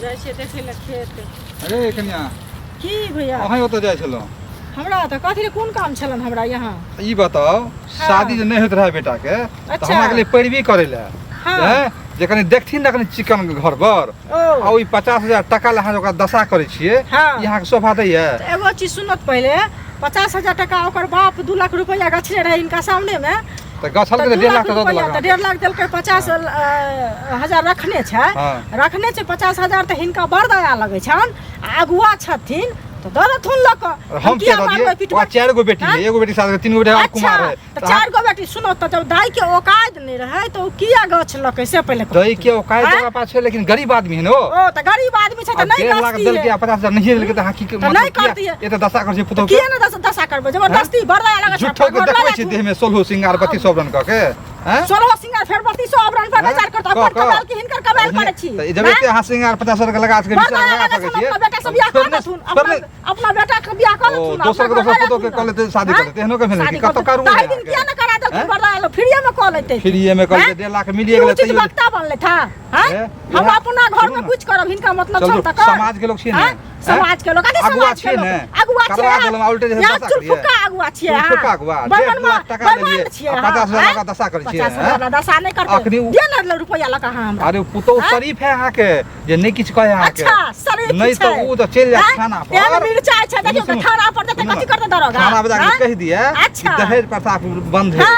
जाय छे देखे ले खेत। अरे कन्या की भैया अहाँ ओतऽ जाइ छलौ हमरा त कथि रे कोन काम छलन हमरा यहाँ। ई बताओ शादी जे नहीं होत रहे बेटा के तो हमरा के लिए पैरवी करे ले हैं जे कनी देखथिन ना कनी चिकन के घर पर आ ओई 50,000 टका ला हम ओकरा दशा करे छिए यहाँ के शोभा दैया। एगो चीज सुनत पहले 50,000 टका ओकर बाप 2 लाख रुपया गछले रहे इनका सामने में त गछल के 1.5 लाख दे देलक। 1.5 लाख देलकै 50,000 रखने छै रखने छै 50,000 त हिनका बड़ दया लगे छन अगुआ छथिन तो दरथुन लक हम के दिए और 4 गो बेटी है एगो बेटी साथ 3 गो बेटा कुमार है त 4 गो बेटी सुनो त जब दाई के औकात नहीं रहे तो किया गछ लक से पहले दाई के औकात जगह पास है लेकिन गरीब आदमी है नो। ओ त गरीब आदमी छै त नहीं करती दल के 50,000 नहीं देलके त हाकी के नहीं करती है ये त दशा कर छै पुतो किया ना दशा करबे जबरदस्ती बड़ दया लगे छै झूठो के देखबै छै देह में 16 सिंगार 32 ऑबरन क के हैं 16 सिंगार फेर 32 ऑबरन पर विचार करत अपन कमाल के हिनकर कमाल करे छी जब एते हां सिंगार 50 के लगा के विचार लगा सके छी बेटा सब बियाह कर थुन अपना बेटा के बियाह कर थुन दोसर के दोसर पुतो के क लेते शादी कर लेते एहनो के भेल कि कत करू ताई दिन किया ना करा दे बड़ा लो फ्रीए में क लेते फ्रीए में क लेते 1.5 लाख मिलिए गेले तैयो वक्ता बनले था हैं हम अपना घर में कुछ करब हिनका मतलब सब तक समाज के लोग छी ना समाज के लोग अगुआ छी ना अगुआ छी करवा देलम उल्टे जे दशा करिए फुका अगुआ छी फुका अगुआ 1.5 लाख टका लेलिए 50,000 का दशा करै छी 50,000 दशा नहीं करते दे रुपया लगा हमरा। अरे पुतो शरीफ है यहाँ के जे नहीं किछ कहे यहाँ के अच्छा शरीफ नहीं तो वो तो चल जाए खाना पर तेल मिर्चाई छै देखियो खाना पर देते कथि करते दरोगा खाना बजा के कह दिया कि दहेज प्रथा बंद है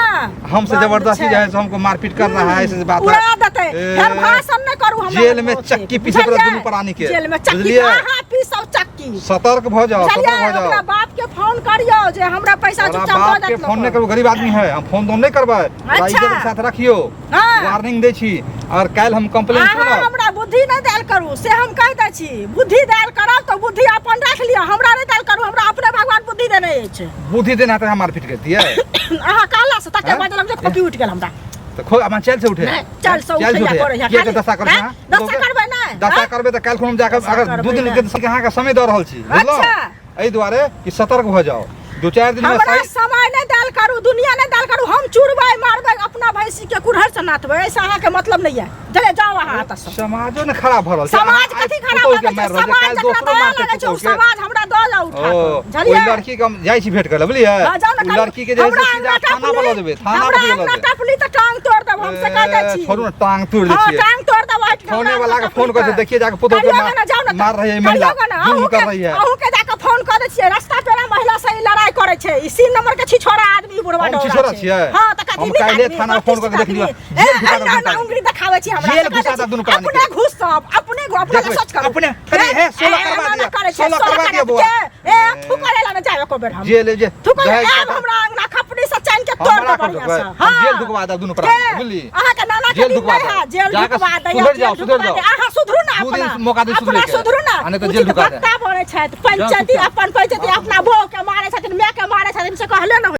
हमसे जबरदस्ती जो है हमको मारपीट कर रहा है ऐसे बात है उड़ा देते फिर भाषण न करू हम जेल में चक्की पीछे पर दुनू प्राणी के जेल में चक्की हां पीसौ चक्की सतर्क भ जाओ सतर्क भ जाओ अपना बाप के फोन करियो जे हमरा पैसा चुपचाप दे बाप के फोन नहीं करू गरीब आदमी है हम फोन तो नहीं करबै राइजर के साथ रखियो वार्निंग दै छी और काल हम कंप्लेंट करब हमरा बुद्धि नहीं देल करू से हम कह दै छी बुद्धि देल करब तो बुद्धि अपन रख लियो हमरा नहीं देल करू हमरा अपने भगवान बुद्धि देने अछि बुद्धि देना त हम मारपीट करती है अहा काला से तके बाजलम जे फकी उठ गेल हमरा तो खो अपन चल से उठे चल से उठे करे ये तो दशा कर दशा करबे ना दशा करबे त काल हम जाकर अगर 2 दिन के कहां का समय द रहल छी बुझलो एई दुआरे कि सतर्क भ जाओ 2-4 दिन में हमरा समय नहीं दाल करू दुनिया नहीं दाल करू हम चुरबै मारबै अपना भैंसी के कुढ़र से नाथबै ऐसा अहाँ के मतलब नहीं है चले जाओ अहाँ त समाजो ने खराब भ रहल समाज कथि खराब भ रहल समाज दोसरो मार के समाज हमरा द जाउ उठा ओइ लड़की के हम जाई छी भेट कर बुझलिए लड़की के जे सीधा थाना पर देबे थाना पर देबे टपली त टांग तोड़ देब हम से कह दै छी छोड़ू ना टांग तोड़ दै छी टांग तोड़ देब फोन वाला के फोन कर देखिए जाके पुतो के मार रही है महिला जुल्म कर रही है अहू के जाके फोन कर दै छी रास्ता पे महिला से लड़ाई करे छै इसी नंबर के छिछोरा आदमी बुढ़वा डोरा छिछोरा छियै हां त कथि नहीं काले थाना फोन कर देख लियो जेल घुसा दे उंगली दिखावे छी हमरा जेल घुसा दे दुनु प्राणी अपने घुस सब अपने सोच कर अपने करे है 16 करवा दिया 16 करवा दिया बुआ ए थू करे ला न जावे को बेर हम जेल जे थू करे हमरा अंगना खपड़ी से चैन के तोड़ दे बढ़िया से हां जेल ढुकवा दे दुनु प्राणी बुझली अहा के नाना के जेल ढुकवा दे सुधर जाओ अहा सुधरू ना अपना मौका दे सुधरू ना आने तो जेल ढुका दे बने छै पंचायती अपन पंचायती अपना बो के मारे छथिन मैं के मारे छथिन से कहले न